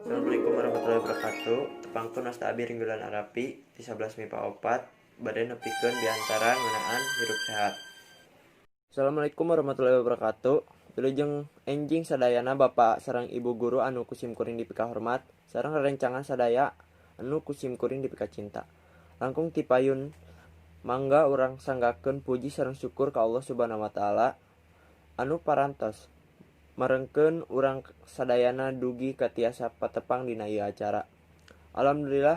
Assalamualaikum warahmatullahi wabarakatuh. Tepangkeun wasta abi ringgolan Arapi di 11 MIPA 4 bade nepikeun diantara ngeunaan hirup sehat. Assalamualaikum warahmatullahi wabarakatuh. Wilujeng enjing sadayana Bapak sareng Ibu guru anu kusim kuring dipika hormat sareng rerencangan sadaya anu kusim kuring dipika cinta. Langkung ti payun mangga urang sanggakeun puji sareng syukur ka Allah Subhanahu wa taala anu parantos marengkeun urang sadayana dugi ka tiasa patepang dina ieu acara. Alhamdulillah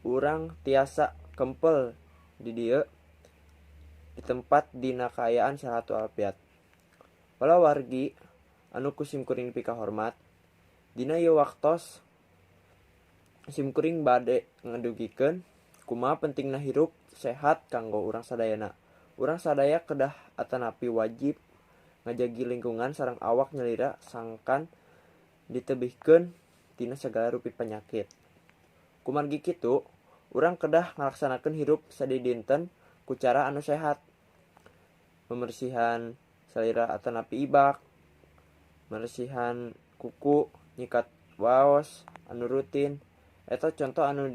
urang tiasa kempel di dieu di tempat dina kaayaan sahat walafiat. Walau wargi anu kusim kuring pika hormat, dina ieu waktos sim kuring bade ngadugikeun kumaha pentingna hirup sehat kanggo urang sadayana. Urang sadaya kedah atanapi wajib ngajagi lingkungan sareng awak nyalira sangkan ditebihkeun tina sagala rupi panyakit. Kumargi kitu, urang kedah ngalaksanakeun hirup sadidinten ku cara anu sehat. Pembersihan salira atanapi ibak, pembersihan kuku, nyikat waos anu rutin, eta contoh anu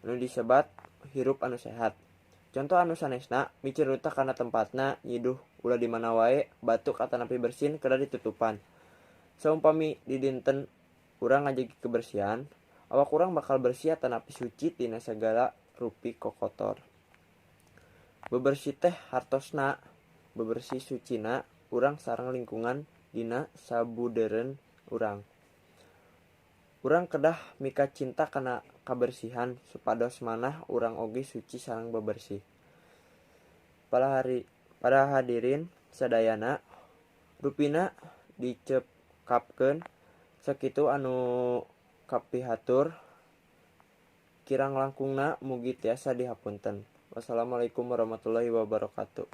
disebat hirup anu sehat. Contoh anu sanesna micir rutak kana tempatna, nyiduh ulah di mana wae, batuk atanapi bersin kedah ditutupan. Saumpami di dinten urang ngajagi kebersihan, awak urang bakal bersih atanapi suci tina sagala rupi kokotor. Bebersih teh hartosna, bebersih sucina urang sareng lingkungan dina sabudeureun urang. Urang kedah mika cinta kana kabersihan supados manah urang oge suci sareng bebersih. Para hadirin sadayana, rupina dicekapkeun sakitu anu kapihatur, kirang langkungna mugi tiasa dihapunten. Wassalamualaikum warahmatullahi wabarakatuh.